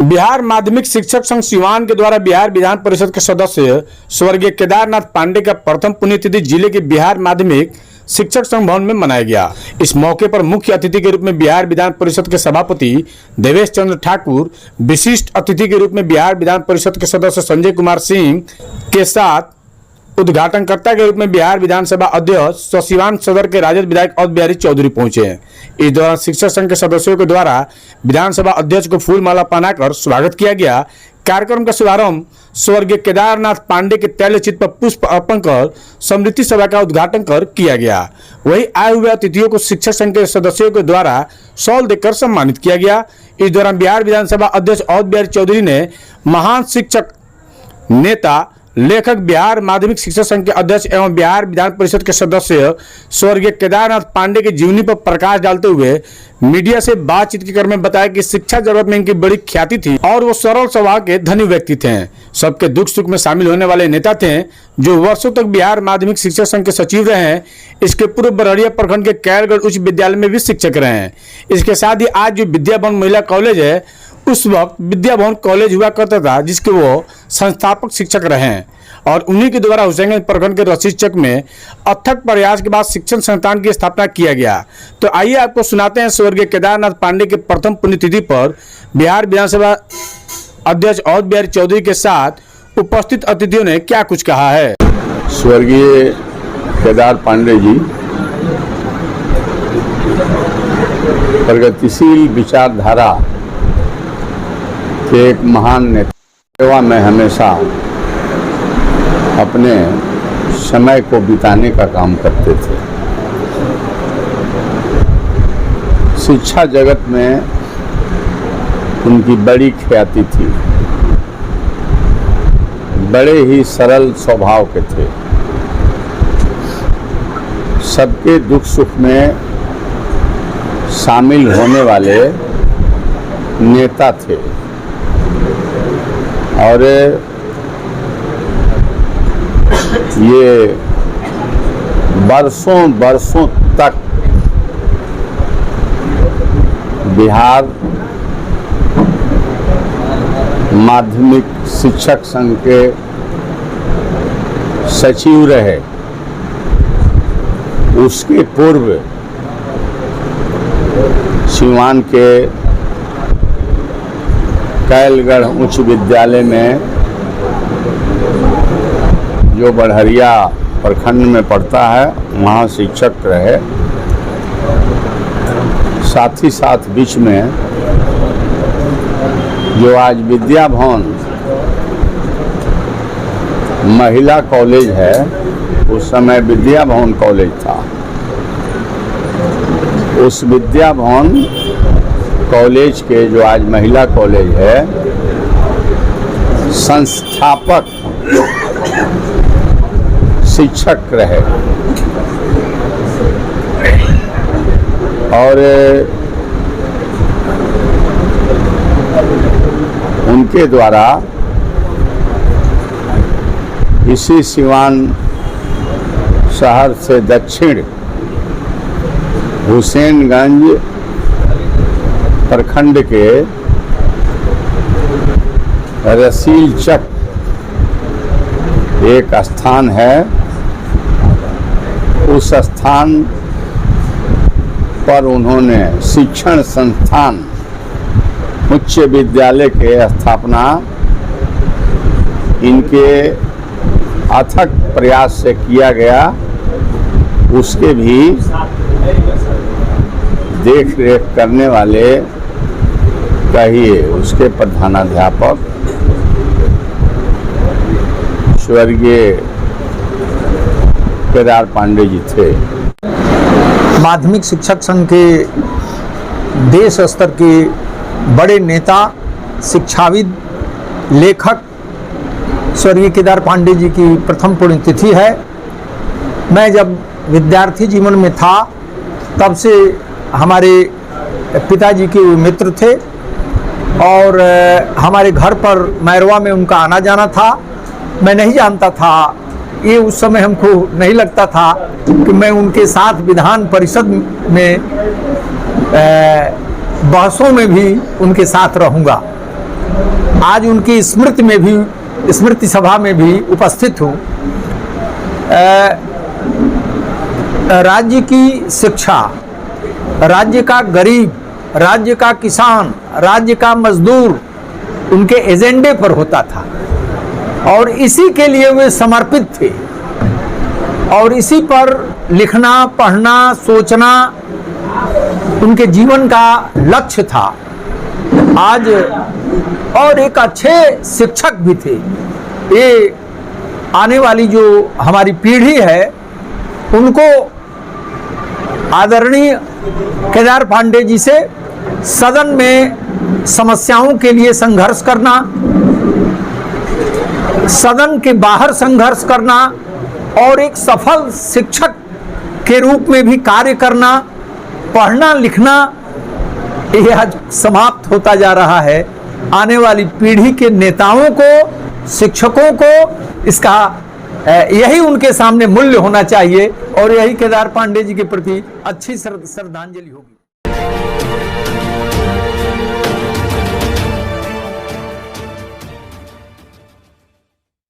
बिहार माध्यमिक शिक्षक संघ सिवान के द्वारा बिहार विधान परिषद के सदस्य स्वर्गीय केदारनाथ पांडे का प्रथम पुण्यतिथि जिले के बिहार माध्यमिक शिक्षक संघ भवन में मनाया गया। इस मौके पर मुख्य अतिथि के रूप में बिहार विधान परिषद के सभापति देवेश चंद्र ठाकुर, विशिष्ट अतिथि के रूप में बिहार विधान परिषद के सदस्य संजय कुमार सिंह के साथ उद्घाटनकर्ता के रूप में बिहार विधानसभा अध्यक्ष सिवान सदर के राजद विधायक अवध बिहारी चौधरी पहुंचे। इस दौरान शिक्षक संघ के सदस्यों के द्वारा विधानसभा अध्यक्ष को फूल माला पहनाकर स्वागत किया गया। कार्यक्रम का शुभारंभ स्वर्गीय केदारनाथ पांडे के तैल चित्र पर पुष्प अर्पण कर समृद्धि सभा का उद्घाटन कर किया गया। वहीं आए हुए अतिथियों को शिक्षक संघ के सदस्यों के द्वारा शॉल देकर सम्मानित किया गया। इस दौरान बिहार विधानसभा अध्यक्ष अवध बिहारी चौधरी ने महान शिक्षक, नेता, लेखक, बिहार माध्यमिक शिक्षक संघ के अध्यक्ष एवं बिहार विधान परिषद के सदस्य स्वर्गीय केदारनाथ पांडे की जीवनी पर प्रकाश डालते हुए मीडिया से बातचीत के क्रम में बताया कि शिक्षा जगत में इनकी बड़ी ख्याति थी और वो सरल स्वभाव के धनी व्यक्ति थे। सबके दुख सुख में शामिल होने वाले नेता थे जो वर्षों तक बिहार माध्यमिक शिक्षक संघ के सचिव रहे हैं। इसके पूर्व बरहड़िया प्रखंड के कैरगढ़ उच्च विद्यालय में भी शिक्षक रहे हैं। इसके साथ ही आज जो विद्या भवन महिला कॉलेज है, उस वक्त विद्या भवन कॉलेज हुआ करता था जिसके वो संस्थापक शिक्षक रहे हैं और उन्हीं के द्वारा हुसैनगंज प्रखंड के रशीद चक में अथक प्रयास के बाद शिक्षण संस्थान की स्थापना किया गया। तो आइए आपको सुनाते हैं स्वर्गीय केदारनाथ पांडे के प्रथम पुण्यतिथि पर बिहार विधानसभा अध्यक्ष अवध बिहारी चौधरी के साथ उपस्थित अतिथियों ने क्या कुछ कहा है। स्वर्गीय केदार पांडे जी प्रगतिशील विचारधारा के एक महान नेता, सेवा में हमेशा अपने समय को बिताने का काम करते थे। शिक्षा जगत में उनकी बड़ी ख्याति थी। बड़े ही सरल स्वभाव के थे। सबके दुख सुख में शामिल होने वाले नेता थे और ये बरसों बरसों तक बिहार माध्यमिक शिक्षक संघ के सचिव रहे। उसके पूर्व सिवान के कैलगढ़ उच्च विद्यालय में जो बरहड़िया प्रखंड में पड़ता है वहाँ शिक्षक रहे। साथ ही साथ बीच में जो आज विद्या भवन महिला कॉलेज है, उस समय विद्या भवन कॉलेज था। उस विद्या भवन कॉलेज के जो आज महिला कॉलेज है, संस्थापक शिक्षक रहे और उनके द्वारा इसी सिवान शहर से दक्षिण हुसैनगंज प्रखंड के रशीद चक एक स्थान है। उस स्थान पर उन्होंने शिक्षण संस्थान उच्च विद्यालय के स्थापना इनके अथक प्रयास से किया गया। उसके भी देख रेख करने वाले कहिए उसके प्रधानाध्यापक स्वर्गीय केदार पांडे जी थे। माध्यमिक शिक्षक संघ के देश स्तर के बड़े नेता, शिक्षाविद, लेखक स्वर्गीय केदार पांडे जी की प्रथम पुण्यतिथि है। मैं जब विद्यार्थी जीवन में था तब से हमारे पिताजी के मित्र थे और हमारे घर पर मैरवा में उनका आना जाना था। मैं नहीं जानता था, ये उस समय हमको नहीं लगता था कि मैं उनके साथ विधान परिषद में बहसों में भी उनके साथ रहूँगा। आज उनकी स्मृति सभा में भी उपस्थित हूँ। राज्य की शिक्षा, राज्य का गरीब, राज्य का किसान, राज्य का मजदूर उनके एजेंडे पर होता था और इसी के लिए वे समर्पित थे और इसी पर लिखना, पढ़ना, सोचना उनके जीवन का लक्ष्य था। आज और एक अच्छे शिक्षक भी थे। ये आने वाली जो हमारी पीढ़ी है उनको आदरणीय केदार पांडे जी से सदन में समस्याओं के लिए संघर्ष करना, सदन के बाहर संघर्ष करना और एक सफल शिक्षक के रूप में भी कार्य करना, पढ़ना लिखना, ये आज समाप्त होता जा रहा है। आने वाली पीढ़ी के नेताओं को, शिक्षकों को इसका यही उनके सामने मूल्य होना चाहिए और यही केदार पांडे जी के प्रति अच्छी श्रद्धांजलि होगी।